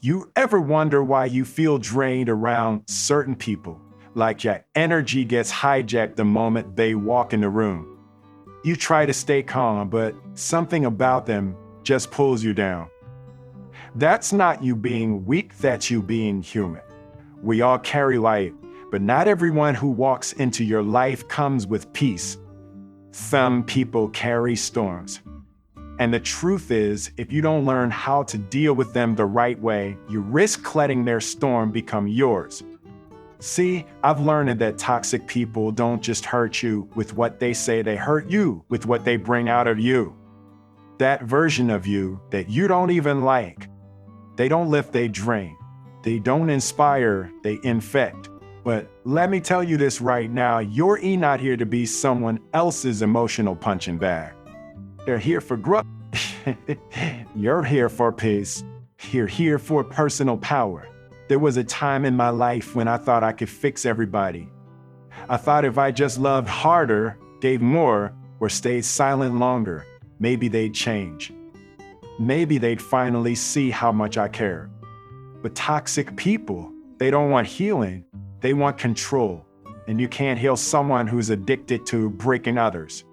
You ever wonder why you feel drained around certain people? Like your energy gets hijacked the moment they walk in the room. You try to stay calm, but something about them just pulls you down. That's not you being weak, that's you being human. We all carry light, but not everyone who walks into your life comes with peace. Some people carry storms. And the truth is, if you don't learn how to deal with them the right way, you risk letting their storm become yours. See, I've learned that toxic people don't just hurt you with what they say, they hurt you with what they bring out of you. That version of you that you don't even like. They don't lift, they drain. They don't inspire, they infect. But let me tell you this right now, you're not here to be someone else's emotional punching bag. They're here for growth. You're here for peace. You're here for personal power. There was a time in my life when I thought I could fix everybody. I thought if I just loved harder, gave more, or stayed silent longer, maybe they'd change. Maybe they'd finally see how much I care. But toxic people, they don't want healing, they want control. And you can't heal someone who's addicted to breaking others.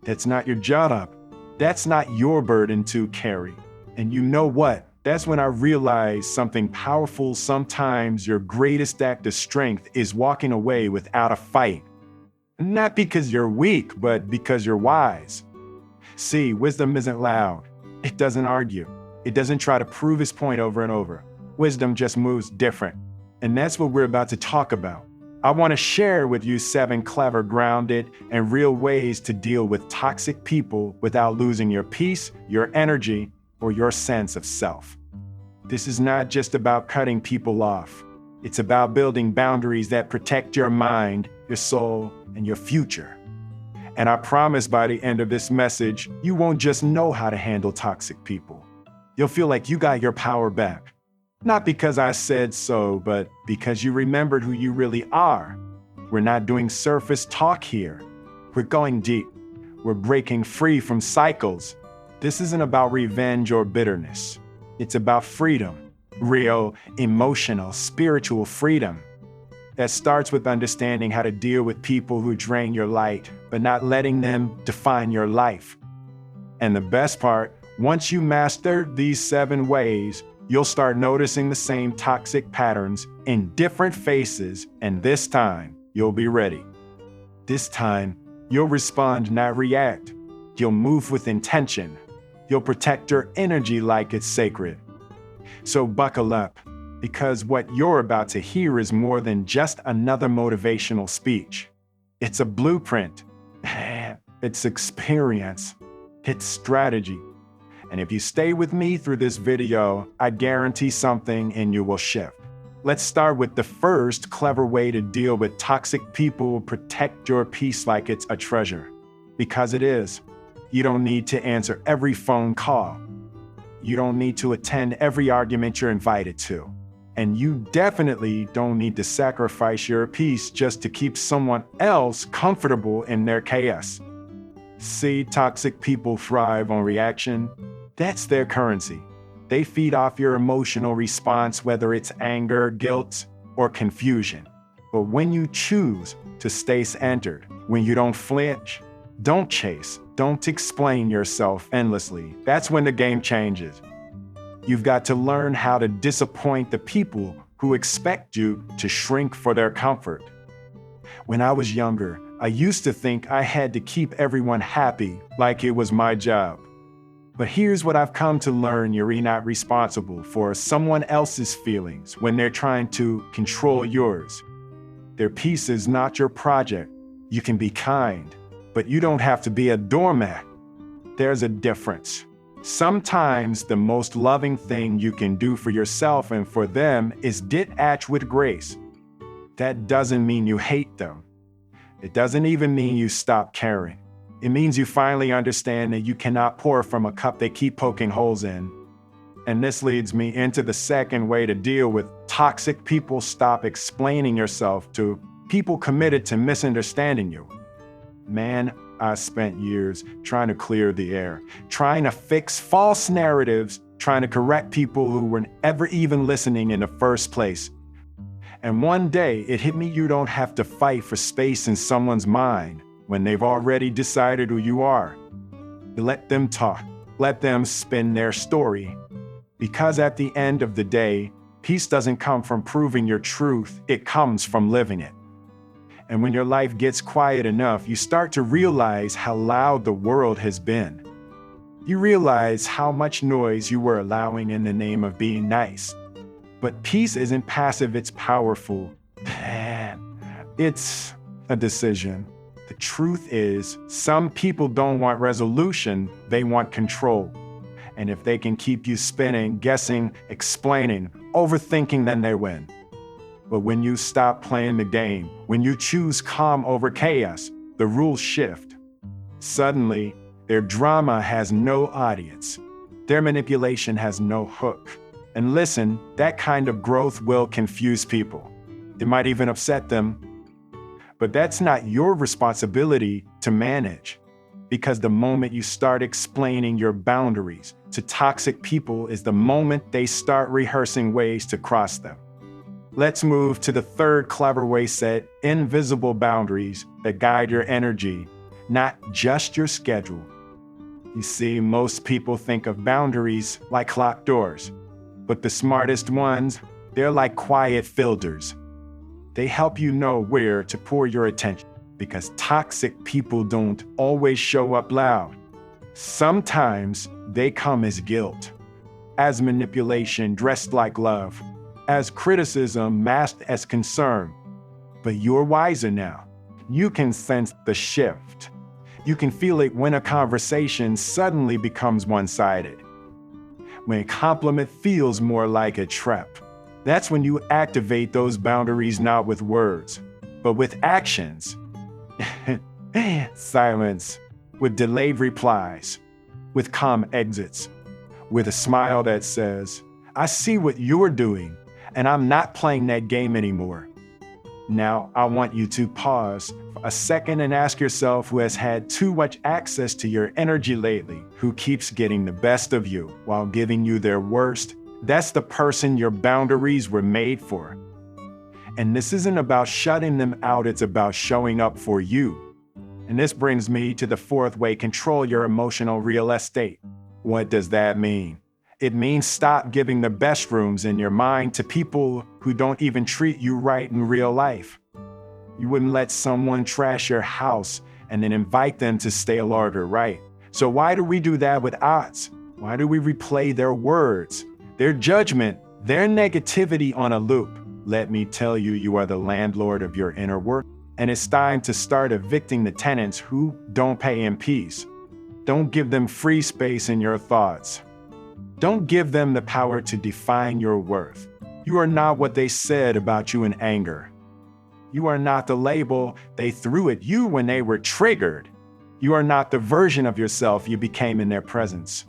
That's not your job. That's not your burden to carry. And you know what? That's when I realized something powerful. Sometimes your greatest act of strength is walking away without a fight. Not because you're weak, but because you're wise. See, wisdom isn't loud. It doesn't argue. It doesn't try to prove its point over and over. Wisdom just moves different. And that's what we're about to talk about. I want to share with you 7 clever, grounded, and real ways to deal with toxic people without losing your peace, your energy, or your sense of self. This is not just about cutting people off. It's about building boundaries that protect your mind, your soul, and your future. And I promise by the end of this message, you won't just know how to handle toxic people. You'll feel like you got your power back. Not because I said so, but because you remembered who you really are. We're not doing surface talk here. We're going deep. We're breaking free from cycles. This isn't about revenge or bitterness. It's about freedom, real, emotional, spiritual freedom. That starts with understanding how to deal with people who drain your light, but not letting them define your life. And the best part, once you master these 7 ways, you'll start noticing the same toxic patterns in different faces, and this time, you'll be ready. This time, you'll respond, not react. You'll move with intention. You'll protect your energy like it's sacred. So buckle up, because what you're about to hear is more than just another motivational speech. It's a blueprint. It's experience. It's strategy. And if you stay with me through this video, I guarantee something in you will shift. Let's start with the first clever way to deal with toxic people. Protect your peace like it's a treasure. Because it is. You don't need to answer every phone call. You don't need to attend every argument you're invited to. And you definitely don't need to sacrifice your peace just to keep someone else comfortable in their chaos. See, toxic people thrive on reaction. That's their currency. They feed off your emotional response, whether it's anger, guilt, or confusion. But when you choose to stay centered, when you don't flinch, don't chase, don't explain yourself endlessly, that's when the game changes. You've got to learn how to disappoint the people who expect you to shrink for their comfort. When I was younger, I used to think I had to keep everyone happy, like it was my job. But here's what I've come to learn: you're not responsible for someone else's feelings when they're trying to control yours. Their peace is not your project. You can be kind, but you don't have to be a doormat. There's a difference. Sometimes the most loving thing you can do for yourself and for them is detach with grace. That doesn't mean you hate them. It doesn't even mean you stop caring. It means you finally understand that you cannot pour from a cup they keep poking holes in. And this leads me into the second way to deal with toxic people. Stop explaining yourself to people committed to misunderstanding you. Man, I spent years trying to clear the air, trying to fix false narratives, trying to correct people who were never even listening in the first place. And one day it hit me, you don't have to fight for space in someone's mind when they've already decided who you are. Let them talk. Let them spin their story. Because at the end of the day, peace doesn't come from proving your truth, it comes from living it. And when your life gets quiet enough, you start to realize how loud the world has been. You realize how much noise you were allowing in the name of being nice. But peace isn't passive, it's powerful. It's a decision. The truth is, some people don't want resolution, they want control. And if they can keep you spinning, guessing, explaining, overthinking, then they win. But when you stop playing the game, when you choose calm over chaos, the rules shift. Suddenly, their drama has no audience. Their manipulation has no hook. And listen, that kind of growth will confuse people. It might even upset them. But that's not your responsibility to manage. Because the moment you start explaining your boundaries to toxic people is the moment they start rehearsing ways to cross them. Let's move to the third clever way: set invisible boundaries that guide your energy, not just your schedule. You see, most people think of boundaries like locked doors, but the smartest ones, they're like quiet filters. They help you know where to pour your attention, because toxic people don't always show up loud. Sometimes they come as guilt, as manipulation dressed like love, as criticism masked as concern. But you're wiser now. You can sense the shift. You can feel it when a conversation suddenly becomes one-sided. When a compliment feels more like a trap. That's when you activate those boundaries, not with words, but with actions. Silence, with delayed replies, with calm exits, with a smile that says, I see what you're doing, and I'm not playing that game anymore. Now, I want you to pause for a second and ask yourself who has had too much access to your energy lately, who keeps getting the best of you while giving you their worst. That's the person your boundaries were made for. And this isn't about shutting them out, it's about showing up for you. And this brings me to the fourth way: control your emotional real estate. What does that mean? It means stop giving the best rooms in your mind to people who don't even treat you right in real life. You wouldn't let someone trash your house and then invite them to stay longer, right? So why do we do that with odds? Why do we replay their words, their judgment, their negativity on a loop? Let me tell you, you are the landlord of your inner world, and it's time to start evicting the tenants who don't pay in peace. Don't give them free space in your thoughts. Don't give them the power to define your worth. You are not what they said about you in anger. You are not the label they threw at you when they were triggered. You are not the version of yourself you became in their presence.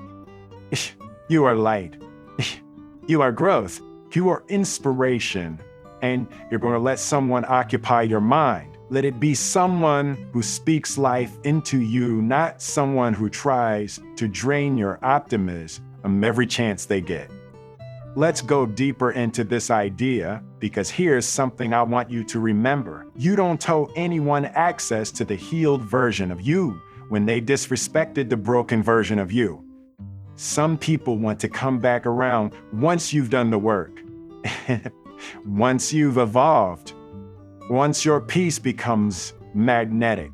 You are light. You are growth. You are inspiration. And you're going to let someone occupy your mind. Let it be someone who speaks life into you, not someone who tries to drain your optimism every chance they get. Let's go deeper into this idea, because here's something I want you to remember. You don't owe anyone access to the healed version of you when they disrespected the broken version of you. Some people want to come back around once you've done the work, once you've evolved, once your peace becomes magnetic.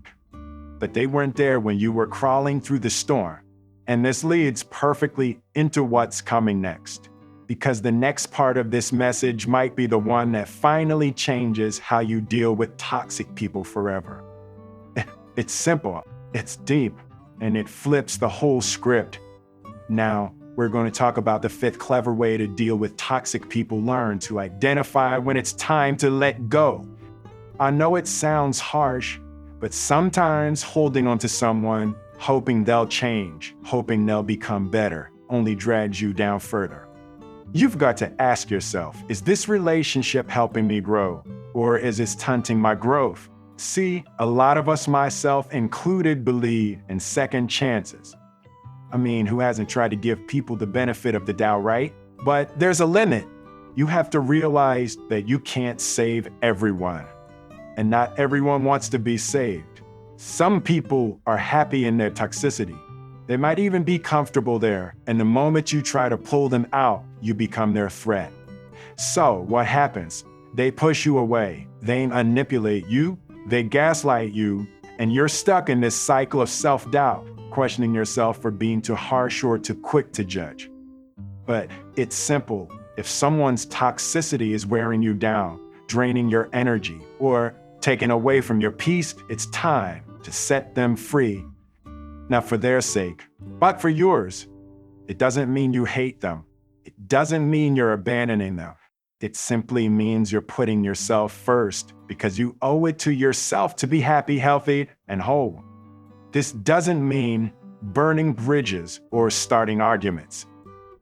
But they weren't there when you were crawling through the storm. And this leads perfectly into what's coming next, because the next part of this message might be the one that finally changes how you deal with toxic people forever. It's simple, it's deep, and it flips the whole script. Now, we're going to talk about the fifth clever way to deal with toxic people. Learn to identify when it's time to let go. I know it sounds harsh, but sometimes holding on to someone, hoping they'll change, hoping they'll become better, only drags you down further. You've got to ask yourself, is this relationship helping me grow, or is it stunting my growth? See, a lot of us, myself included, believe in second chances. Who hasn't tried to give people the benefit of the doubt, right? But there's a limit. You have to realize that you can't save everyone. And not everyone wants to be saved. Some people are happy in their toxicity. They might even be comfortable there, and the moment you try to pull them out, you become their threat. So what happens? They push you away. They manipulate you. They gaslight you. And you're stuck in this cycle of self-doubt, questioning yourself for being too harsh or too quick to judge. But it's simple. If someone's toxicity is wearing you down, draining your energy, or taking away from your peace, it's time to set them free. Not for their sake, but for yours. It doesn't mean you hate them. It doesn't mean you're abandoning them. It simply means you're putting yourself first because you owe it to yourself to be happy, healthy, and whole. This doesn't mean burning bridges or starting arguments.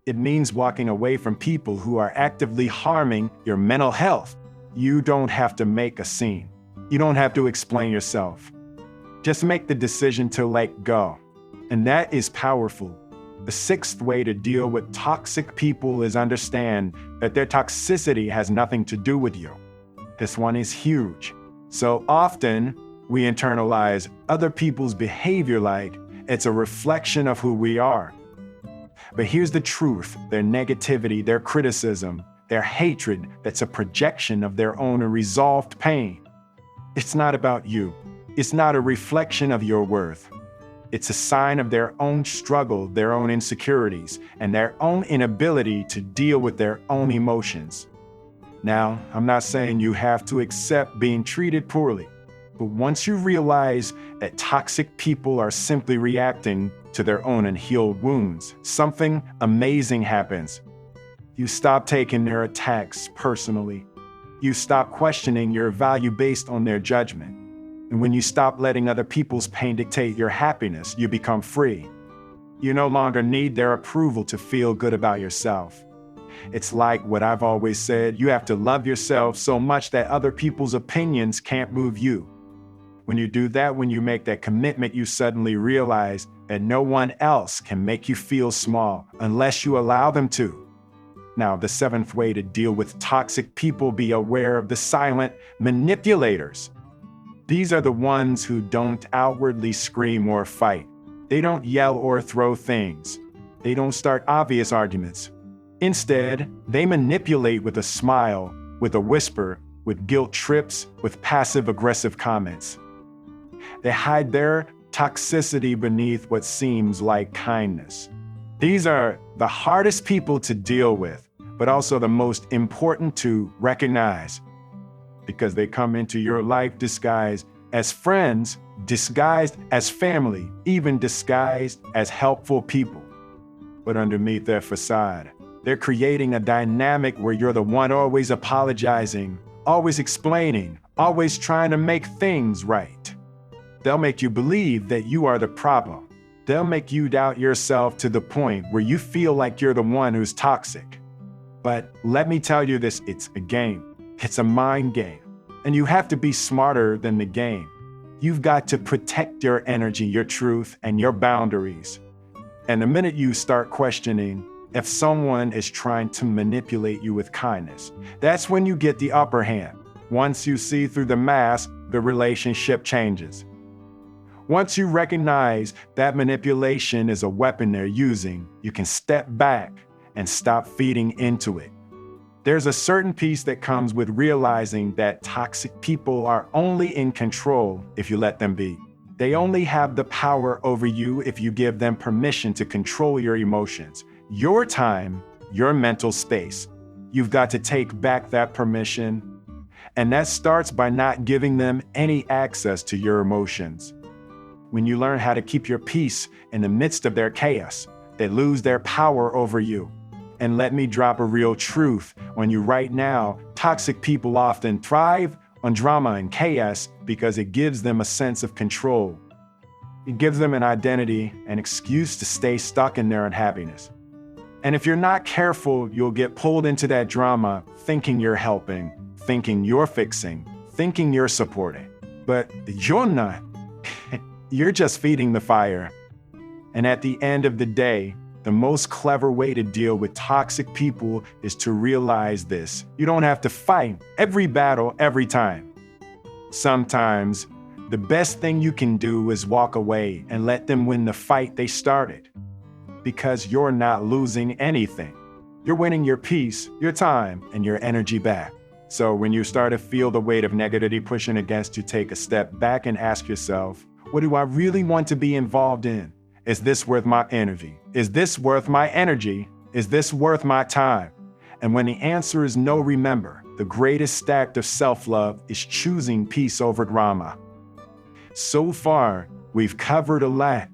It means walking away from people who are actively harming your mental health. You don't have to make a scene. You don't have to explain yourself. Just make the decision to let go. And that is powerful. The sixth way to deal with toxic people is understand that their toxicity has nothing to do with you. This one is huge. So often, we internalize other people's behavior like it's a reflection of who we are. But here's the truth. Their negativity, their criticism, their hatred, that's a projection of their own unresolved pain. It's not about you. It's not a reflection of your worth. It's a sign of their own struggle, their own insecurities, and their own inability to deal with their own emotions. Now, I'm not saying you have to accept being treated poorly, but once you realize that toxic people are simply reacting to their own unhealed wounds, something amazing happens. You stop taking their attacks personally. You stop questioning your value based on their judgment. And when you stop letting other people's pain dictate your happiness, you become free. You no longer need their approval to feel good about yourself. It's like what I've always said, you have to love yourself so much that other people's opinions can't move you. When you do that, when you make that commitment, you suddenly realize that no one else can make you feel small unless you allow them to. Now, the seventh way to deal with toxic people, be aware of the silent manipulators. These are the ones who don't outwardly scream or fight. They don't yell or throw things. They don't start obvious arguments. Instead, they manipulate with a smile, with a whisper, with guilt trips, with passive-aggressive comments. They hide their toxicity beneath what seems like kindness. These are the hardest people to deal with, but also the most important to recognize, because they come into your life disguised as friends, disguised as family, even disguised as helpful people. But underneath their facade, they're creating a dynamic where you're the one always apologizing, always explaining, always trying to make things right. They'll make you believe that you are the problem. They'll make you doubt yourself to the point where you feel like you're the one who's toxic. But let me tell you this, it's a game. It's a mind game. And you have to be smarter than the game. You've got to protect your energy, your truth, and your boundaries. And the minute you start questioning if someone is trying to manipulate you with kindness, that's when you get the upper hand. Once you see through the mask, the relationship changes. Once you recognize that manipulation is a weapon they're using, you can step back and stop feeding into it. There's a certain peace that comes with realizing that toxic people are only in control if you let them be. They only have the power over you if you give them permission to control your emotions, your time, your mental space. You've got to take back that permission, and that starts by not giving them any access to your emotions. When you learn how to keep your peace in the midst of their chaos, they lose their power over you. And let me drop a real truth on you right now. Toxic people often thrive on drama and chaos because it gives them a sense of control. It gives them an identity, an excuse to stay stuck in their unhappiness. And if you're not careful, you'll get pulled into that drama, thinking you're helping, thinking you're fixing, thinking you're supporting. But you're not. You're just feeding the fire. And at the end of the day, the most clever way to deal with toxic people is to realize this. You don't have to fight every battle every time. Sometimes, the best thing you can do is walk away and let them win the fight they started. Because you're not losing anything. You're winning your peace, your time, and your energy back. So when you start to feel the weight of negativity pushing against you, take a step back and ask yourself, what do I really want to be involved in? Is this worth my energy? Is this worth my energy? Is this worth my time? And when the answer is no, remember, the greatest act of self-love is choosing peace over drama. So far, we've covered a lot,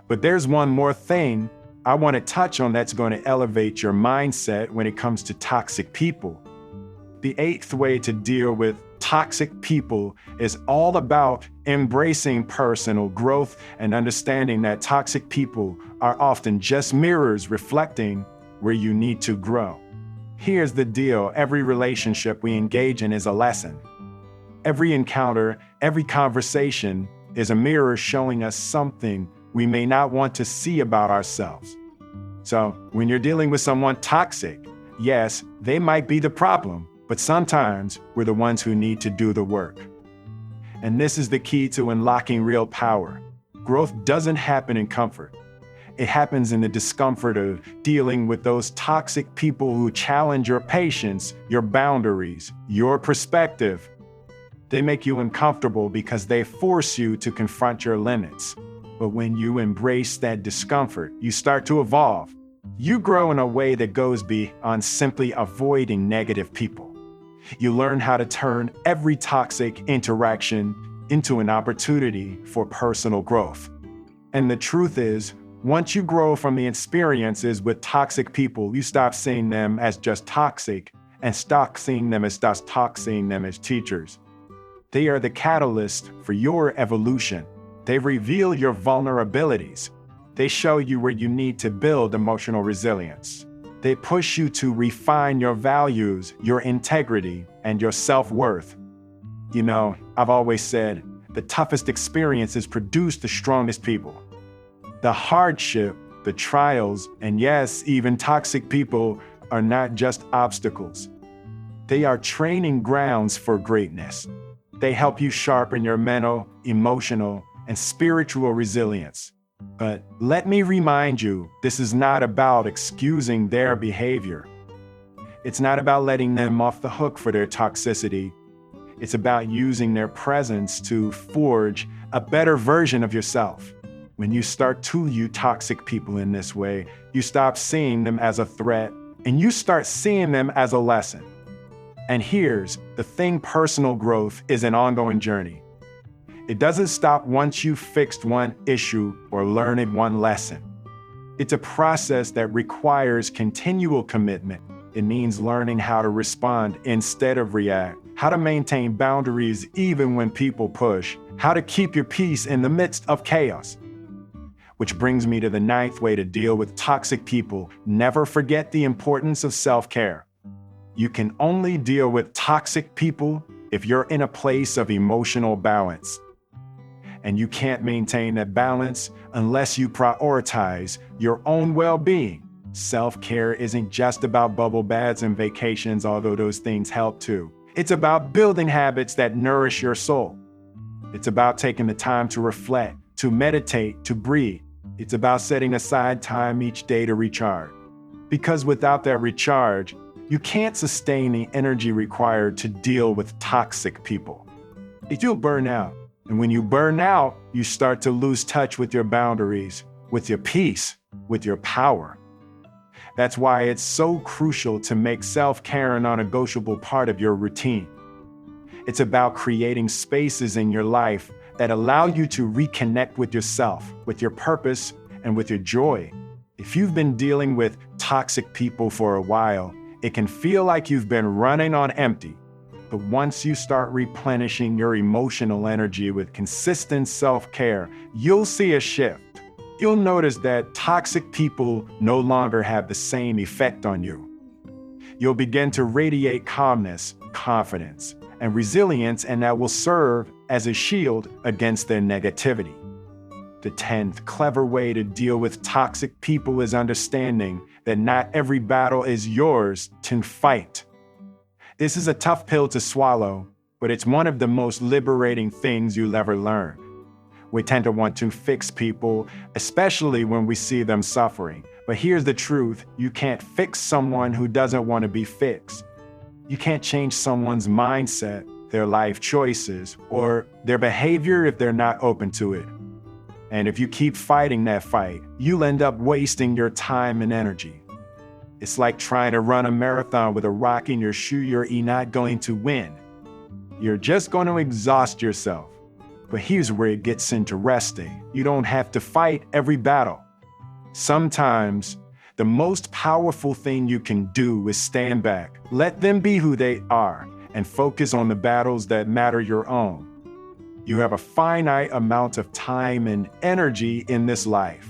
but there's one more thing I want to touch on that's going to elevate your mindset when it comes to toxic people. The eighth way to deal with toxic people is all about embracing personal growth and understanding that toxic people are often just mirrors reflecting where you need to grow. Here's the deal: every relationship we engage in is a lesson. Every encounter, every conversation is a mirror showing us something we may not want to see about ourselves. So when you're dealing with someone toxic, yes, they might be the problem, but sometimes we're the ones who need to do the work. And this is the key to unlocking real power. Growth doesn't happen in comfort. It happens in the discomfort of dealing with those toxic people who challenge your patience, your boundaries, your perspective. They make you uncomfortable because they force you to confront your limits. But when you embrace that discomfort, you start to evolve. You grow in a way that goes beyond simply avoiding negative people. You learn how to turn every toxic interaction into an opportunity for personal growth. And the truth is, once you grow from the experiences with toxic people, you stop seeing them as just toxic and stop seeing them as teachers. They are the catalyst for your evolution. They reveal your vulnerabilities. They show you where you need to build emotional resilience. They push you to refine your values, your integrity, and your self-worth. You know, I've always said, the toughest experiences produce the strongest people. The hardship, the trials, and yes, even toxic people are not just obstacles. They are training grounds for greatness. They help you sharpen your mental, emotional, and spiritual resilience. But let me remind you, this is not about excusing their behavior. It's not about letting them off the hook for their toxicity. It's about using their presence to forge a better version of yourself. When you start to view toxic people in this way, you stop seeing them as a threat and you start seeing them as a lesson. And here's the thing: personal growth is an ongoing journey. It doesn't stop once you've fixed one issue or learned one lesson. It's a process that requires continual commitment. It means learning how to respond instead of react, how to maintain boundaries even when people push, how to keep your peace in the midst of chaos. Which brings me to the ninth way to deal with toxic people. Never forget the importance of self-care. You can only deal with toxic people if you're in a place of emotional balance. And you can't maintain that balance unless you prioritize your own well-being. Self-care isn't just about bubble baths and vacations, although those things help too. It's about building habits that nourish your soul. It's about taking the time to reflect, to meditate, to breathe. It's about setting aside time each day to recharge. Because without that recharge, you can't sustain the energy required to deal with toxic people. You'll burn out. And when you burn out, you start to lose touch with your boundaries, with your peace, with your power. That's why it's so crucial to make self-care a non-negotiable part of your routine. It's about creating spaces in your life that allow you to reconnect with yourself, with your purpose, and with your joy. If you've been dealing with toxic people for a while, it can feel like you've been running on empty. But once you start replenishing your emotional energy with consistent self-care, you'll see a shift. You'll notice that toxic people no longer have the same effect on you. You'll begin to radiate calmness, confidence, and resilience, and that will serve as a shield against their negativity. The 10th clever way to deal with toxic people is understanding that not every battle is yours to fight. This is a tough pill to swallow, but it's one of the most liberating things you'll ever learn. We tend to want to fix people, especially when we see them suffering. But here's the truth: you can't fix someone who doesn't want to be fixed. You can't change someone's mindset, their life choices, or their behavior if they're not open to it. And if you keep fighting that fight, you'll end up wasting your time and energy. It's like trying to run a marathon with a rock in your shoe. You're not going to win. You're just going to exhaust yourself. But here's where it gets interesting. You don't have to fight every battle. Sometimes, the most powerful thing you can do is stand back, let them be who they are, and focus on the battles that matter your own. You have a finite amount of time and energy in this life.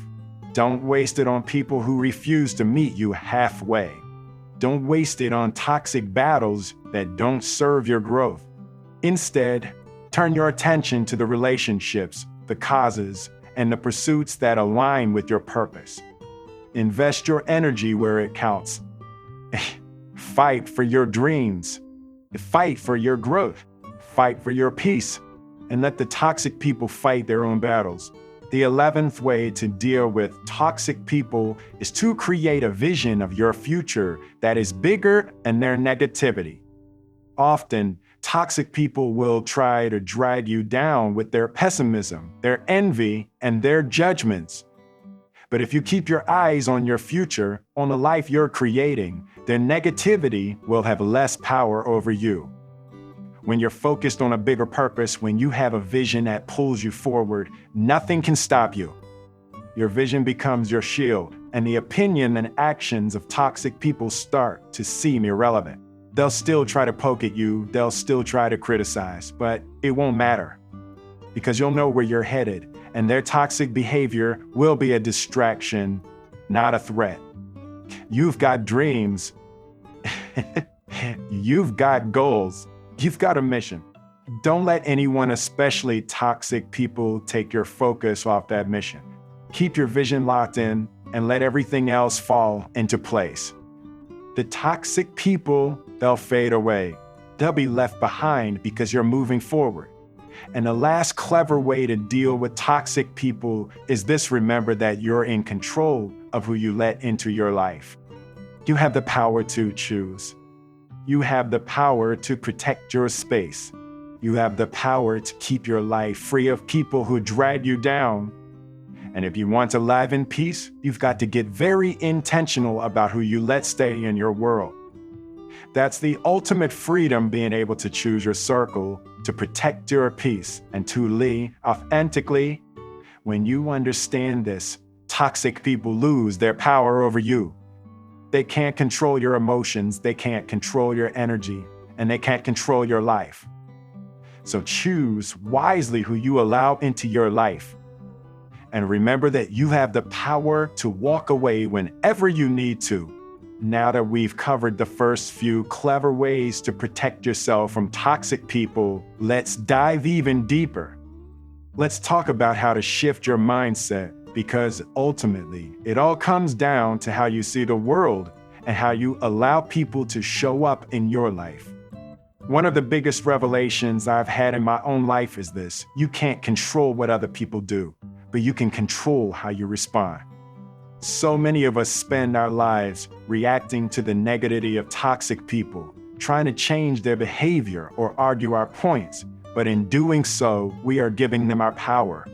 Don't waste it on people who refuse to meet you halfway. Don't waste it on toxic battles that don't serve your growth. Instead, turn your attention to the relationships, the causes, and the pursuits that align with your purpose. Invest your energy where it counts. Fight for your dreams. Fight for your growth. Fight for your peace. And let the toxic people fight their own battles. The 11th way to deal with toxic people is to create a vision of your future that is bigger than their negativity. Often, toxic people will try to drag you down with their pessimism, their envy, and their judgments. But if you keep your eyes on your future, on the life you're creating, their negativity will have less power over you. When you're focused on a bigger purpose, when you have a vision that pulls you forward, nothing can stop you. Your vision becomes your shield, and the opinion and actions of toxic people start to seem irrelevant. They'll still try to poke at you, they'll still try to criticize, but it won't matter. Because you'll know where you're headed, and their toxic behavior will be a distraction, not a threat. You've got dreams. You've got goals. You've got a mission. Don't let anyone, especially toxic people, take your focus off that mission. Keep your vision locked in and let everything else fall into place. The toxic people, they'll fade away. They'll be left behind because you're moving forward. And the last clever way to deal with toxic people is this: remember that you're in control of who you let into your life. You have the power to choose. You have the power to protect your space. You have the power to keep your life free of people who drag you down. And if you want to live in peace, you've got to get very intentional about who you let stay in your world. That's the ultimate freedom, being able to choose your circle, to protect your peace, and to live authentically. When you understand this, toxic people lose their power over you. They can't control your emotions, they can't control your energy, and they can't control your life. So choose wisely who you allow into your life. And remember that you have the power to walk away whenever you need to. Now that we've covered the first few clever ways to protect yourself from toxic people, let's dive even deeper. Let's talk about how to shift your mindset, because ultimately, it all comes down to how you see the world and how you allow people to show up in your life. One of the biggest revelations I've had in my own life is this: you can't control what other people do, but you can control how you respond. So many of us spend our lives reacting to the negativity of toxic people, trying to change their behavior or argue our points, but in doing so, we are giving them our power.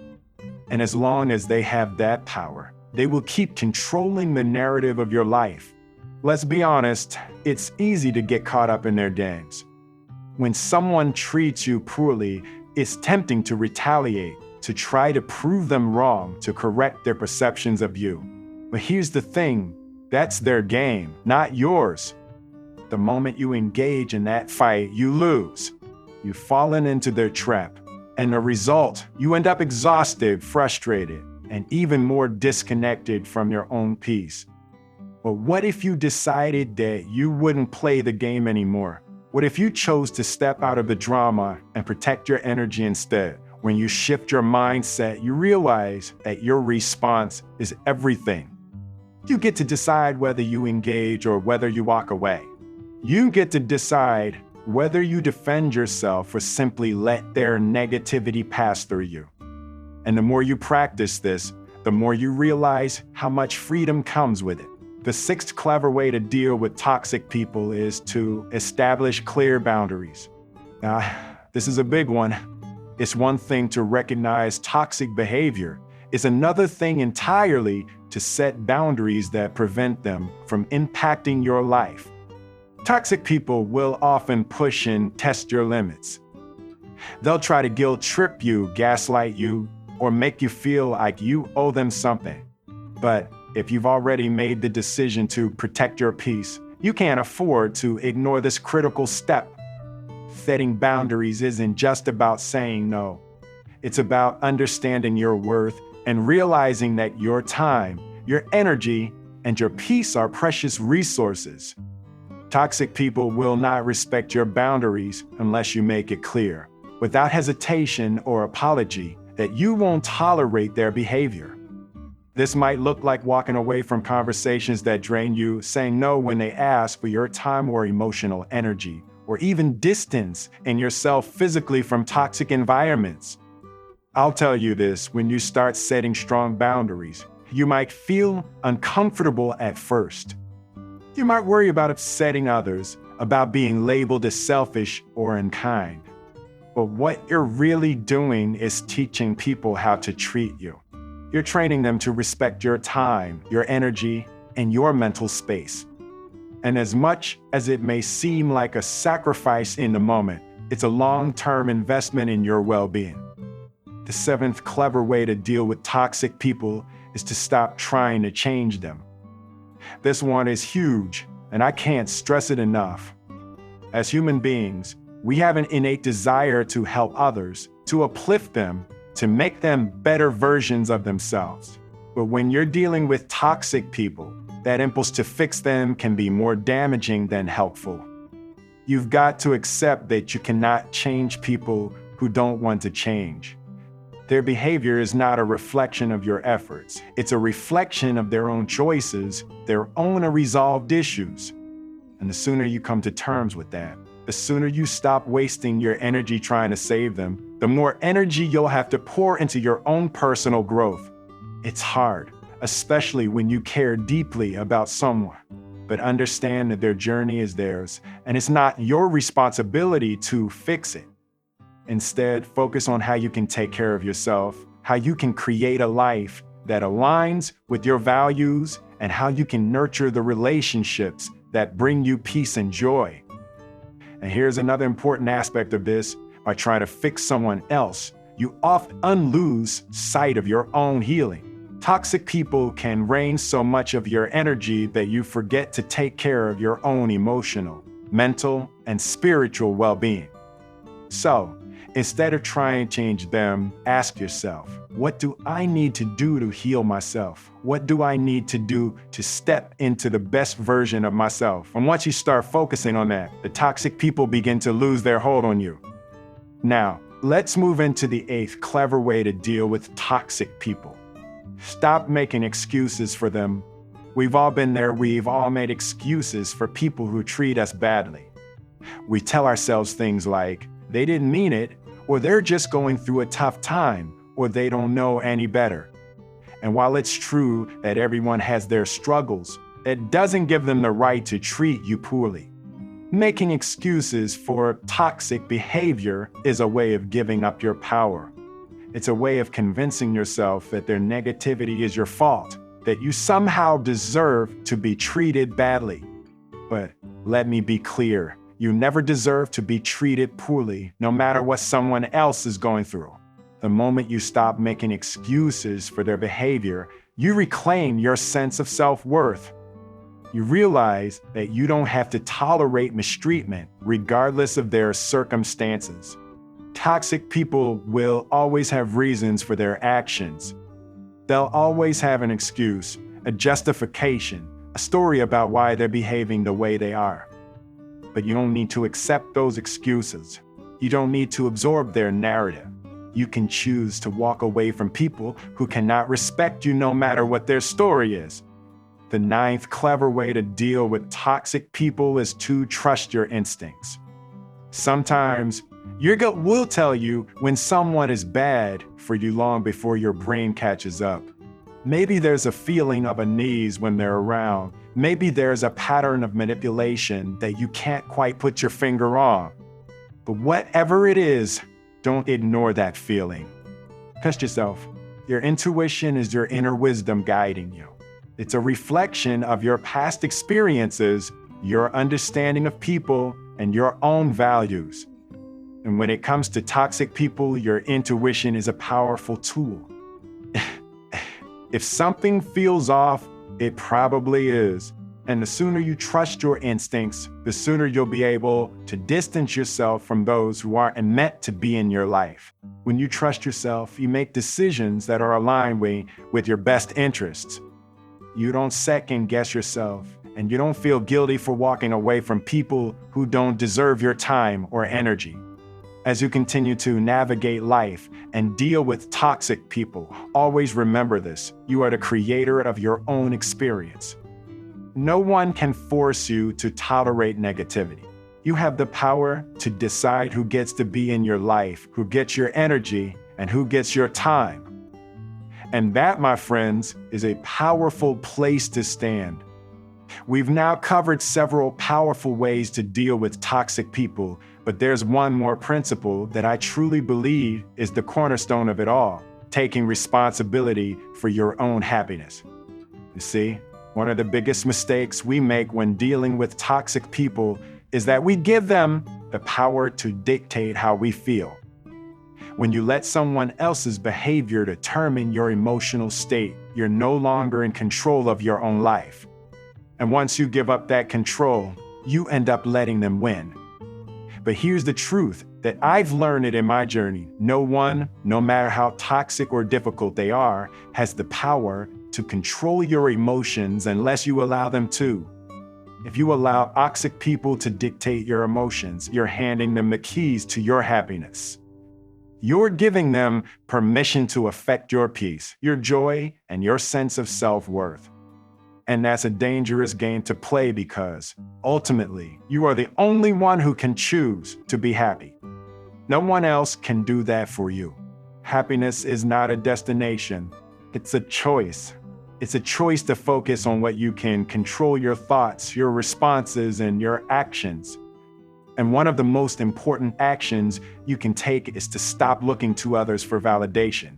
And as long as they have that power, they will keep controlling the narrative of your life. Let's be honest, it's easy to get caught up in their games. When someone treats you poorly, it's tempting to retaliate, to try to prove them wrong, to correct their perceptions of you. But here's the thing, that's their game, not yours. The moment you engage in that fight, you lose. You've fallen into their trap. And the result, you end up exhausted, frustrated, and even more disconnected from your own peace. But what if you decided that you wouldn't play the game anymore? What if you chose to step out of the drama and protect your energy instead? When you shift your mindset, you realize that your response is everything. You get to decide whether you engage or whether you walk away. You get to decide whether you defend yourself or simply let their negativity pass through you. And the more you practice this, the more you realize how much freedom comes with it. The sixth clever way to deal with toxic people is to establish clear boundaries. Now, this is a big one. It's one thing to recognize toxic behavior. It's another thing entirely to set boundaries that prevent them from impacting your life. Toxic people will often push and test your limits. They'll try to guilt trip you, gaslight you, or make you feel like you owe them something. But if you've already made the decision to protect your peace, you can't afford to ignore this critical step. Setting boundaries isn't just about saying no. It's about understanding your worth and realizing that your time, your energy, and your peace are precious resources. Toxic people will not respect your boundaries unless you make it clear, without hesitation or apology, that you won't tolerate their behavior. This might look like walking away from conversations that drain you, saying no when they ask for your time or emotional energy, or even distance yourself physically from toxic environments. I'll tell you this, when you start setting strong boundaries, you might feel uncomfortable at first. You might worry about upsetting others, about being labeled as selfish or unkind. But what you're really doing is teaching people how to treat you. You're training them to respect your time, your energy, and your mental space. And as much as it may seem like a sacrifice in the moment, it's a long-term investment in your well-being. The seventh clever way to deal with toxic people is to stop trying to change them. This one is huge, and I can't stress it enough. As human beings, we have an innate desire to help others, to uplift them, to make them better versions of themselves. But when you're dealing with toxic people, that impulse to fix them can be more damaging than helpful. You've got to accept that you cannot change people who don't want to change. Their behavior is not a reflection of your efforts. It's a reflection of their own choices, their own unresolved issues. And the sooner you come to terms with that, the sooner you stop wasting your energy trying to save them, the more energy you'll have to pour into your own personal growth. It's hard, especially when you care deeply about someone. But understand that their journey is theirs, and it's not your responsibility to fix it. Instead, focus on how you can take care of yourself, how you can create a life that aligns with your values, and how you can nurture the relationships that bring you peace and joy. And here's another important aspect of this. By trying to fix someone else, you often lose sight of your own healing. Toxic people can drain so much of your energy that you forget to take care of your own emotional, mental, and spiritual well-being. So, instead of trying to change them, ask yourself, what do I need to do to heal myself? What do I need to do to step into the best version of myself? And once you start focusing on that, the toxic people begin to lose their hold on you. Now, let's move into the eighth clever way to deal with toxic people. Stop making excuses for them. We've all been there. We've all made excuses for people who treat us badly. We tell ourselves things like, they didn't mean it, or they're just going through a tough time, or they don't know any better. And while it's true that everyone has their struggles, it doesn't give them the right to treat you poorly. Making excuses for toxic behavior is a way of giving up your power. It's a way of convincing yourself that their negativity is your fault, that you somehow deserve to be treated badly. But let me be clear. You never deserve to be treated poorly, no matter what someone else is going through. The moment you stop making excuses for their behavior, you reclaim your sense of self-worth. You realize that you don't have to tolerate mistreatment, regardless of their circumstances. Toxic people will always have reasons for their actions. They'll always have an excuse, a justification, a story about why they're behaving the way they are. But you don't need to accept those excuses. You don't need to absorb their narrative. You can choose to walk away from people who cannot respect you no matter what their story is. The ninth clever way to deal with toxic people is to trust your instincts. Sometimes your gut will tell you when someone is bad for you long before your brain catches up. Maybe there's a feeling of unease when they're around. Maybe there's a pattern of manipulation that you can't quite put your finger on. But whatever it is, don't ignore that feeling. Trust yourself. Your intuition is your inner wisdom guiding you. It's a reflection of your past experiences, your understanding of people, and your own values. And when it comes to toxic people, your intuition is a powerful tool. If something feels off, it probably is. And the sooner you trust your instincts, the sooner you'll be able to distance yourself from those who aren't meant to be in your life. When you trust yourself, you make decisions that are aligned with your best interests. You don't second guess yourself, and you don't feel guilty for walking away from people who don't deserve your time or energy. As you continue to navigate life and deal with toxic people, always remember this: you are the creator of your own experience. No one can force you to tolerate negativity. You have the power to decide who gets to be in your life, who gets your energy, and who gets your time. And that, my friends, is a powerful place to stand. We've now covered several powerful ways to deal with toxic people, but there's one more principle that I truly believe is the cornerstone of it all: taking responsibility for your own happiness. You see, one of the biggest mistakes we make when dealing with toxic people is that we give them the power to dictate how we feel. When you let someone else's behavior determine your emotional state, you're no longer in control of your own life. And once you give up that control, you end up letting them win. But here's the truth that I've learned it in my journey: no one, no matter how toxic or difficult they are, has the power to control your emotions unless you allow them to. If you allow toxic people to dictate your emotions, you're handing them the keys to your happiness. You're giving them permission to affect your peace, your joy, and your sense of self-worth. And that's a dangerous game to play because, ultimately, you are the only one who can choose to be happy. No one else can do that for you. Happiness is not a destination, it's a choice. It's a choice to focus on what you can control: your thoughts, your responses, and your actions. And one of the most important actions you can take is to stop looking to others for validation.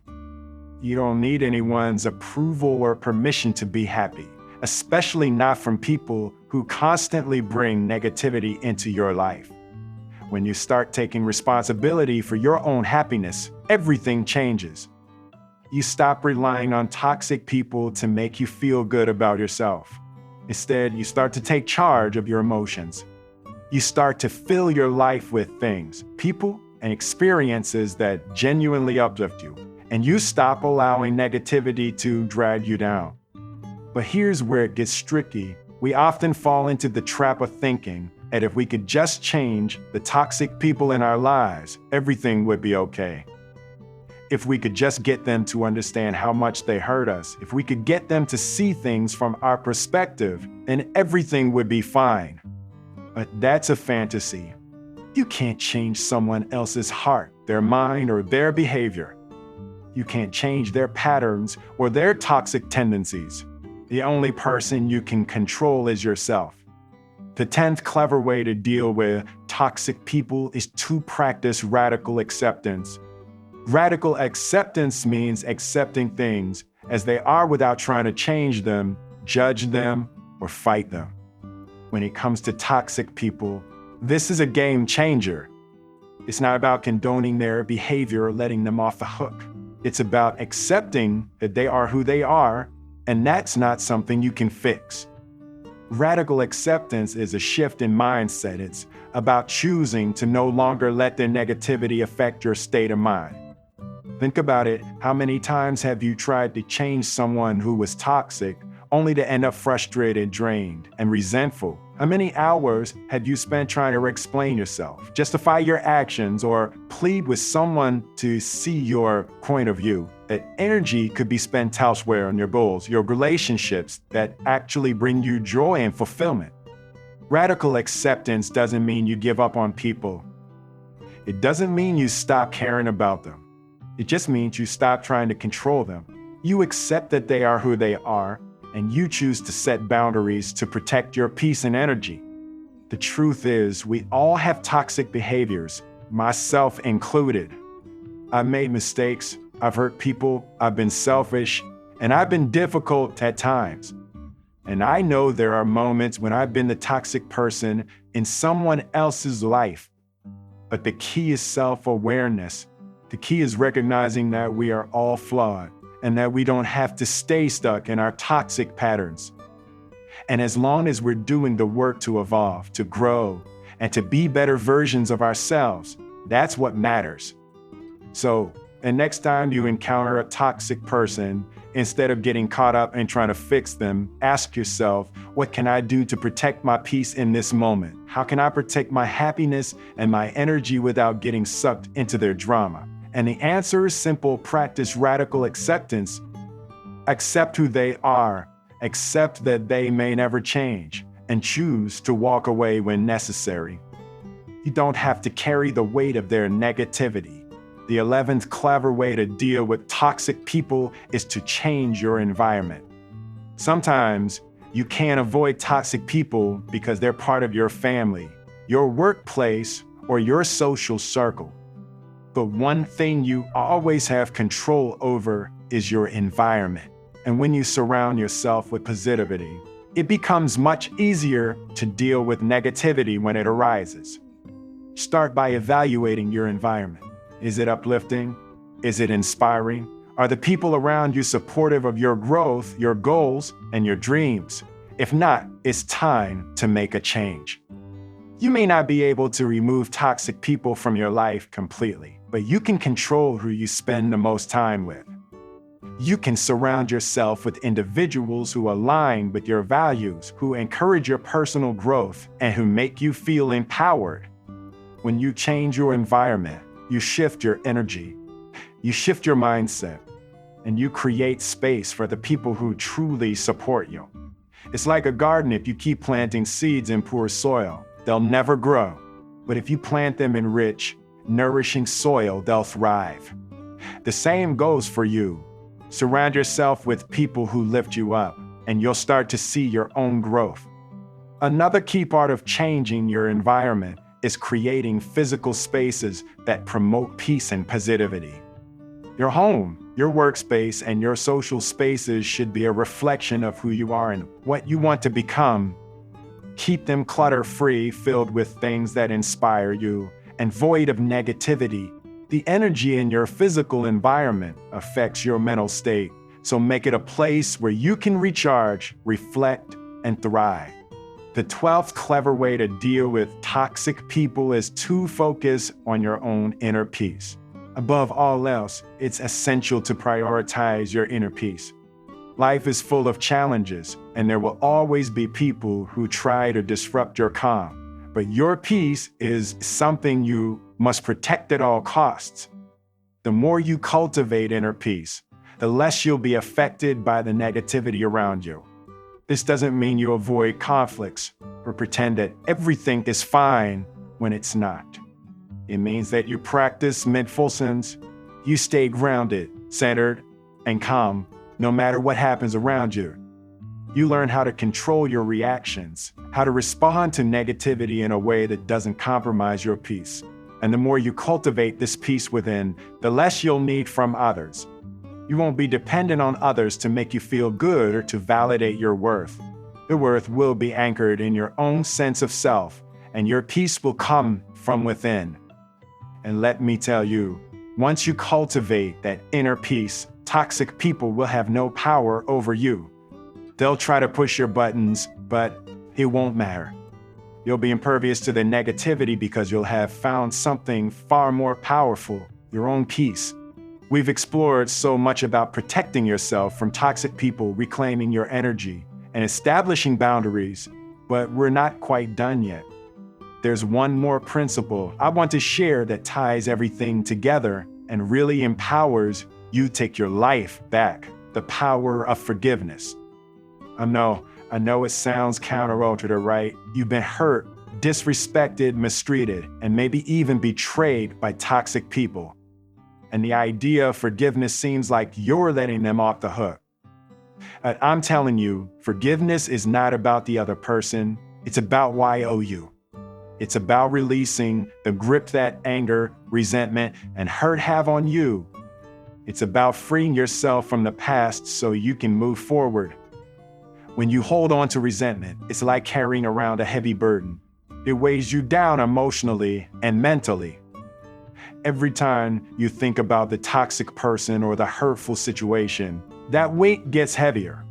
You don't need anyone's approval or permission to be happy, especially not from people who constantly bring negativity into your life. When you start taking responsibility for your own happiness, everything changes. You stop relying on toxic people to make you feel good about yourself. Instead, you start to take charge of your emotions. You start to fill your life with things, people, and experiences that genuinely uplift you, and you stop allowing negativity to drag you down. But here's where it gets tricky. We often fall into the trap of thinking that if we could just change the toxic people in our lives, everything would be okay. If we could just get them to understand how much they hurt us, if we could get them to see things from our perspective, then everything would be fine. But that's a fantasy. You can't change someone else's heart, their mind, or their behavior. You can't change their patterns or their toxic tendencies. The only person you can control is yourself. The 10th clever way to deal with toxic people is to practice radical acceptance. Radical acceptance means accepting things as they are without trying to change them, judge them, or fight them. When it comes to toxic people, this is a game changer. It's not about condoning their behavior or letting them off the hook. It's about accepting that they are who they are, and that's not something you can fix. Radical acceptance is a shift in mindset. It's about choosing to no longer let their negativity affect your state of mind. Think about it. How many times have you tried to change someone who was toxic only to end up frustrated, drained, and resentful? How many hours have you spent trying to explain yourself, justify your actions, or plead with someone to see your point of view? That energy could be spent elsewhere on your goals, your relationships that actually bring you joy and fulfillment. Radical acceptance doesn't mean you give up on people. It doesn't mean you stop caring about them. It just means you stop trying to control them. You accept that they are who they are, and you choose to set boundaries to protect your peace and energy. The truth is, we all have toxic behaviors, myself included. I've made mistakes, I've hurt people, I've been selfish, and I've been difficult at times. And I know there are moments when I've been the toxic person in someone else's life. But the key is self-awareness. The key is recognizing that we are all flawed and that we don't have to stay stuck in our toxic patterns. And as long as we're doing the work to evolve, to grow, and to be better versions of ourselves, that's what matters. So, and next time you encounter a toxic person, instead of getting caught up in trying to fix them, ask yourself, what can I do to protect my peace in this moment? How can I protect my happiness and my energy without getting sucked into their drama? And the answer is simple: practice radical acceptance. Accept who they are, accept that they may never change, and choose to walk away when necessary. You don't have to carry the weight of their negativity. The 11th clever way to deal with toxic people is to change your environment. Sometimes you can't avoid toxic people because they're part of your family, your workplace, or your social circle. But one thing you always have control over is your environment. And when you surround yourself with positivity, it becomes much easier to deal with negativity when it arises. Start by evaluating your environment. Is it uplifting? Is it inspiring? Are the people around you supportive of your growth, your goals, and your dreams? If not, it's time to make a change. You may not be able to remove toxic people from your life completely, but you can control who you spend the most time with. You can surround yourself with individuals who align with your values, who encourage your personal growth, and who make you feel empowered. When you change your environment, you shift your energy, you shift your mindset, and you create space for the people who truly support you. It's like a garden. If you keep planting seeds in poor soil, they'll never grow. But if you plant them in rich, nourishing soil, they'll thrive. The same goes for you. Surround yourself with people who lift you up, and you'll start to see your own growth. Another key part of changing your environment is creating physical spaces that promote peace and positivity. Your home, your workspace, and your social spaces should be a reflection of who you are and what you want to become. Keep them clutter-free, filled with things that inspire you, and void of negativity. The energy in your physical environment affects your mental state, so make it a place where you can recharge, reflect, and thrive. The 12th clever way to deal with toxic people is to focus on your own inner peace. Above all else, it's essential to prioritize your inner peace. Life is full of challenges, and there will always be people who try to disrupt your calm. But your peace is something you must protect at all costs. The more you cultivate inner peace, the less you'll be affected by the negativity around you. This doesn't mean you avoid conflicts or pretend that everything is fine when it's not. It means that you practice mindfulness, you stay grounded, centered, and calm no matter what happens around you. You learn how to control your reactions, how to respond to negativity in a way that doesn't compromise your peace. And the more you cultivate this peace within, the less you'll need from others. You won't be dependent on others to make you feel good or to validate your worth. Your worth will be anchored in your own sense of self, and your peace will come from within. And let me tell you, once you cultivate that inner peace, toxic people will have no power over you. They'll try to push your buttons, but it won't matter. You'll be impervious to the negativity because you'll have found something far more powerful, your own peace. We've explored so much about protecting yourself from toxic people, reclaiming your energy, and establishing boundaries. But we're not quite done yet. There's one more principle I want to share that ties everything together and really empowers you to take your life back: the power of forgiveness. I know it sounds counterintuitive, right? You've been hurt, disrespected, mistreated, and maybe even betrayed by toxic people. And the idea of forgiveness seems like you're letting them off the hook. I'm telling you, forgiveness is not about the other person. It's about you. It's about releasing the grip that anger, resentment, and hurt have on you. It's about freeing yourself from the past so you can move forward. When you hold on to resentment, it's like carrying around a heavy burden. It weighs you down emotionally and mentally. Every time you think about the toxic person or the hurtful situation, that weight gets heavier.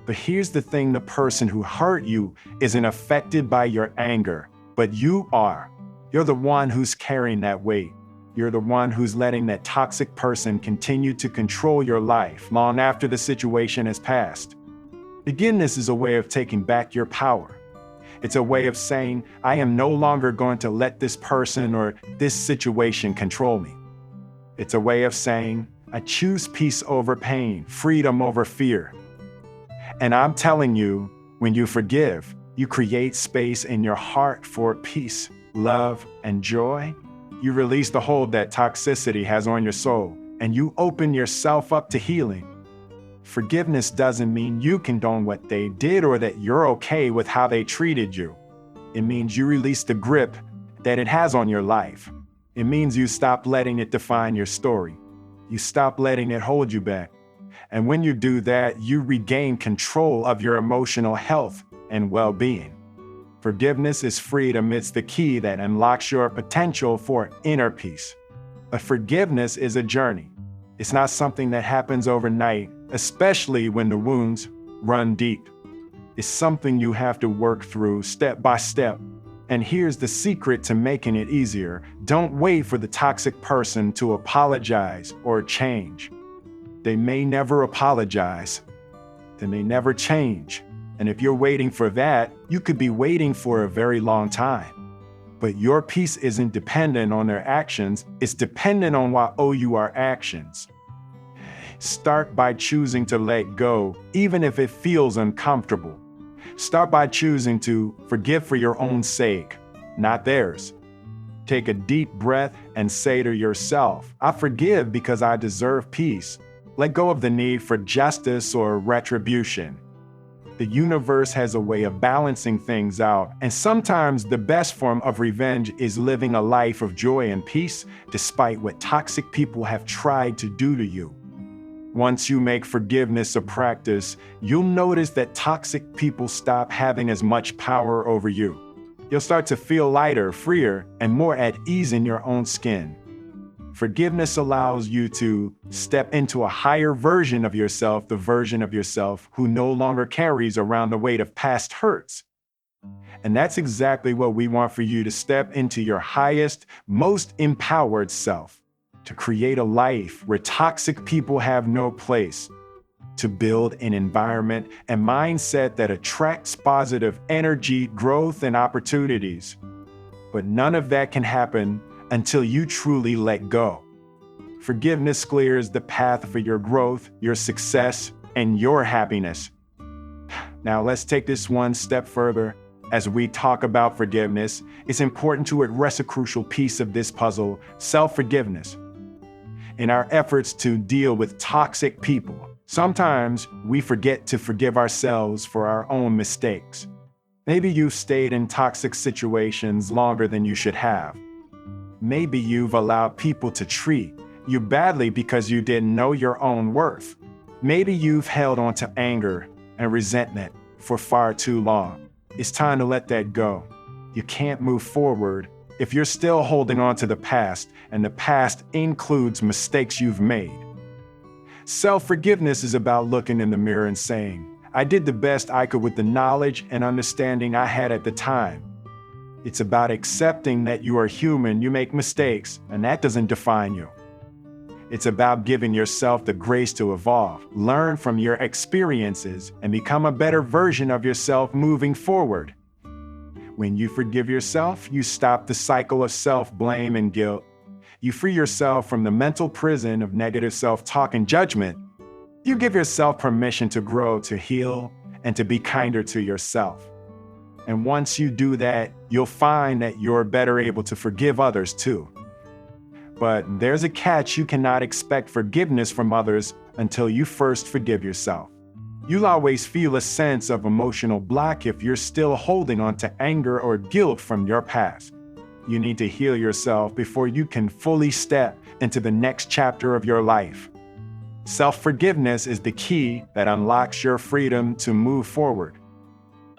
But here's the thing: the person who hurt you isn't affected by your anger, but you are. You're the one who's carrying that weight. You're the one who's letting that toxic person continue to control your life long after the situation has passed. Forgiveness is a way of taking back your power. It's a way of saying, I am no longer going to let this person or this situation control me. It's a way of saying, I choose peace over pain, freedom over fear. And I'm telling you, when you forgive, you create space in your heart for peace, love, and joy. You release the hold that toxicity has on your soul, and you open yourself up to healing. Forgiveness doesn't mean you condone what they did or that you're okay with how they treated you. It means you release the grip that it has on your life. It means you stop letting it define your story. You stop letting it hold you back. And when you do that, you regain control of your emotional health and well-being. Forgiveness is freedom. It's the key that unlocks your potential for inner peace. But forgiveness is a journey. It's not something that happens overnight, especially when the wounds run deep. It's something you have to work through step by step. And here's the secret to making it easier: don't wait for the toxic person to apologize or change. They may never apologize. They may never change. And if you're waiting for that, you could be waiting for a very long time. But your peace isn't dependent on their actions. It's dependent on what you are actions. Start by choosing to let go, even if it feels uncomfortable. Start by choosing to forgive for your own sake, not theirs. Take a deep breath and say to yourself, I forgive because I deserve peace. Let go of the need for justice or retribution. The universe has a way of balancing things out, and sometimes the best form of revenge is living a life of joy and peace despite what toxic people have tried to do to you. Once you make forgiveness a practice, you'll notice that toxic people stop having as much power over you. You'll start to feel lighter, freer, and more at ease in your own skin. Forgiveness allows you to step into a higher version of yourself, the version of yourself who no longer carries around the weight of past hurts. And that's exactly what we want for you: to step into your highest, most empowered self, to create a life where toxic people have no place, to build an environment and mindset that attracts positive energy, growth, and opportunities. But none of that can happen until you truly let go. Forgiveness clears the path for your growth, your success, and your happiness. Now let's take this one step further. As we talk about forgiveness, it's important to address a crucial piece of this puzzle: self-forgiveness. In our efforts to deal with toxic people, sometimes we forget to forgive ourselves for our own mistakes. Maybe you've stayed in toxic situations longer than you should have. Maybe you've allowed people to treat you badly because you didn't know your own worth. Maybe you've held on to anger and resentment for far too long. It's time to let that go. You can't move forward if you're still holding on to the past, and the past includes mistakes you've made. Self-forgiveness is about looking in the mirror and saying, I did the best I could with the knowledge and understanding I had at the time. It's about accepting that you are human, you make mistakes, and that doesn't define you. It's about giving yourself the grace to evolve, learn from your experiences, and become a better version of yourself moving forward. When you forgive yourself, you stop the cycle of self-blame and guilt. You free yourself from the mental prison of negative self-talk and judgment. You give yourself permission to grow, to heal, and to be kinder to yourself. And once you do that, you'll find that you're better able to forgive others too. But there's a catch: you cannot expect forgiveness from others until you first forgive yourself. You'll always feel a sense of emotional block if you're still holding on to anger or guilt from your past. You need to heal yourself before you can fully step into the next chapter of your life. Self-forgiveness is the key that unlocks your freedom to move forward.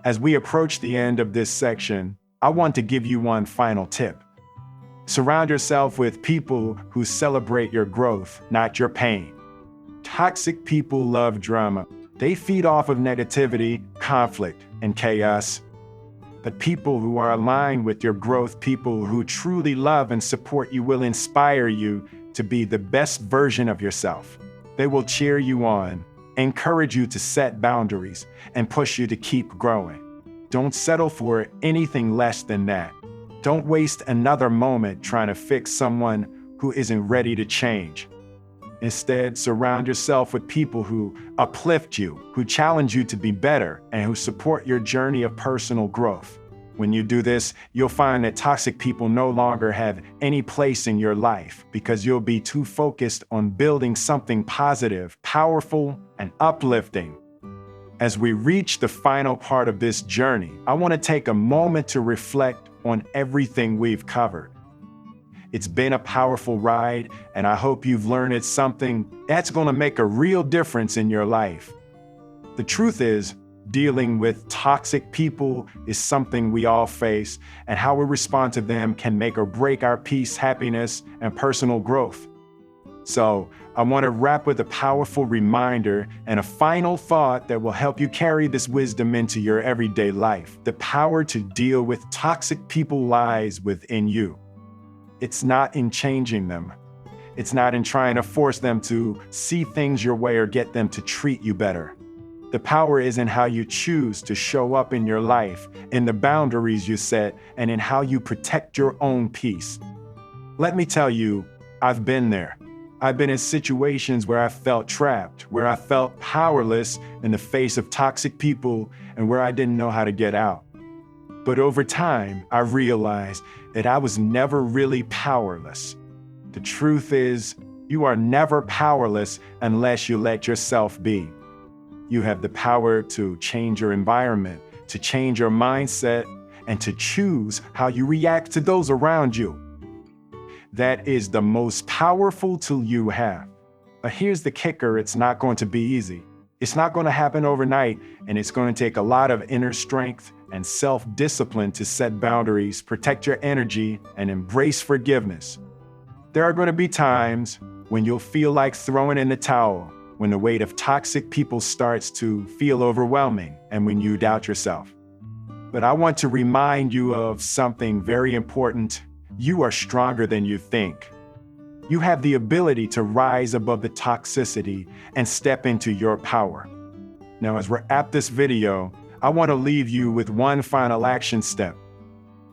As we approach the end of this section, I want to give you one final tip. Surround yourself with people who celebrate your growth, not your pain. Toxic people love drama. They feed off of negativity, conflict, and chaos. But people who are aligned with your growth, people who truly love and support you, will inspire you to be the best version of yourself. They will cheer you on, encourage you to set boundaries, and push you to keep growing. Don't settle for anything less than that. Don't waste another moment trying to fix someone who isn't ready to change. Instead, surround yourself with people who uplift you, who challenge you to be better, and who support your journey of personal growth. When you do this, you'll find that toxic people no longer have any place in your life, because you'll be too focused on building something positive, powerful, and uplifting. As we reach the final part of this journey, I want to take a moment to reflect on everything we've covered. It's been a powerful ride, and I hope you've learned something that's going to make a real difference in your life. The truth is, dealing with toxic people is something we all face, and how we respond to them can make or break our peace, happiness, and personal growth. So, I want to wrap with a powerful reminder and a final thought that will help you carry this wisdom into your everyday life. The power to deal with toxic people lies within you. It's not in changing them. It's not in trying to force them to see things your way or get them to treat you better. The power is in how you choose to show up in your life, in the boundaries you set, and in how you protect your own peace. Let me tell you, I've been there. I've been in situations where I felt trapped, where I felt powerless in the face of toxic people, and where I didn't know how to get out. But over time, I realized that I was never really powerless. The truth is, you are never powerless unless you let yourself be. You have the power to change your environment, to change your mindset, and to choose how you react to those around you. That is the most powerful tool you have. But here's the kicker: it's not going to be easy. It's not going to happen overnight, and it's going to take a lot of inner strength and self-discipline to set boundaries, protect your energy, and embrace forgiveness. There are going to be times when you'll feel like throwing in the towel, when the weight of toxic people starts to feel overwhelming, and when you doubt yourself. But I want to remind you of something very important. You are stronger than you think. You have the ability to rise above the toxicity and step into your power. Now, as we're at this video, I want to leave you with one final action step.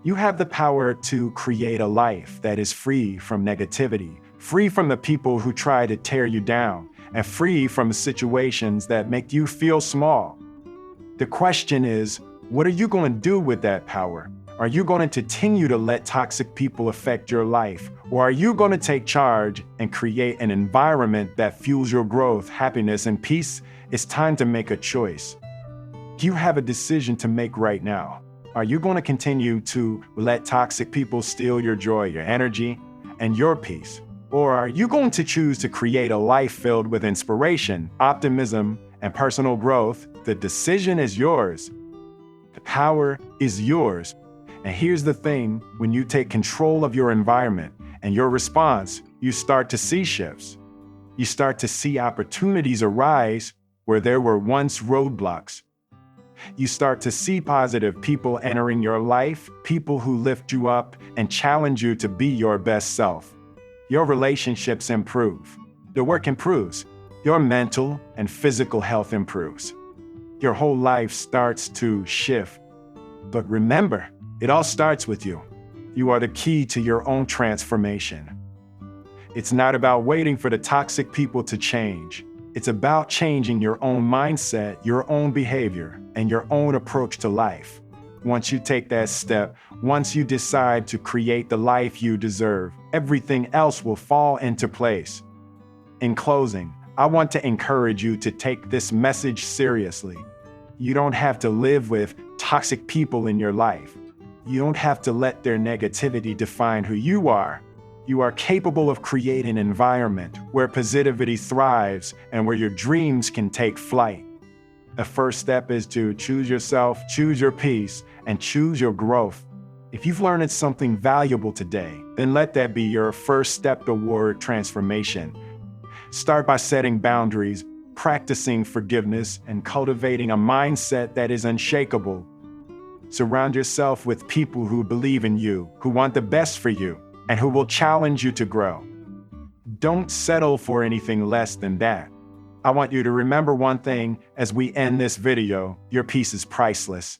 You have the power to create a life that is free from negativity, free from the people who try to tear you down, and free from situations that make you feel small. The question is, what are you going to do with that power? Are you going to continue to let toxic people affect your life? Or are you going to take charge and create an environment that fuels your growth, happiness, and peace? It's time to make a choice. You have a decision to make right now. Are you going to continue to let toxic people steal your joy, your energy, and your peace? Or are you going to choose to create a life filled with inspiration, optimism, and personal growth? The decision is yours. The power is yours. And here's the thing: when you take control of your environment and your response, you start to see shifts. You start to see opportunities arise where there were once roadblocks. You start to see positive people entering your life, people who lift you up and challenge you to be your best self. Your relationships improve. The work improves. Your mental and physical health improves. Your whole life starts to shift. But remember, It all starts with you. You are the key to your own transformation. It's not about waiting for the toxic people to change. It's about changing your own mindset, your own behavior, and your own approach to life. Once you take that step, once you decide to create the life you deserve, everything else will fall into place. In closing, I want to encourage you to take this message seriously. You don't have to live with toxic people in your life. You don't have to let their negativity define who you are. You are capable of creating an environment where positivity thrives and where your dreams can take flight. The first step is to choose yourself, choose your peace, and choose your growth. If you've learned something valuable today, then let that be your first step toward transformation. Start by setting boundaries, practicing forgiveness, and cultivating a mindset that is unshakable. Surround yourself with people who believe in you, who want the best for you, and who will challenge you to grow. Don't settle for anything less than that. I want you to remember one thing as we end this video: your peace is priceless.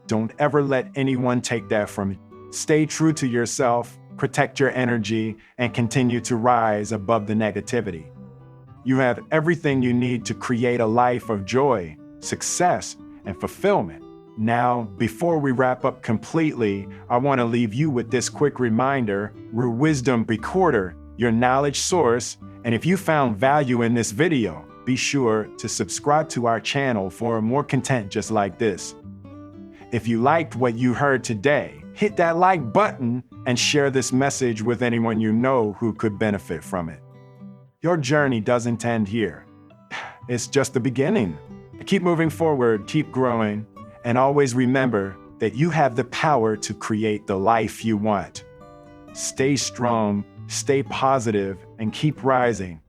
Don't ever let anyone take that from you. Stay true to yourself, protect your energy, and continue to rise above the negativity. You have everything you need to create a life of joy, success, and fulfillment. Now, before we wrap up completely, I want to leave you with this quick reminder: we're Wisdom Recorder, your knowledge source, and if you found value in this video, be sure to subscribe to our channel for more content just like this. If you liked what you heard today, hit that like button and share this message with anyone you know who could benefit from it. Your journey doesn't end here. It's just the beginning. Keep moving forward, keep growing, and always remember that you have the power to create the life you want. Stay strong, stay positive, and keep rising.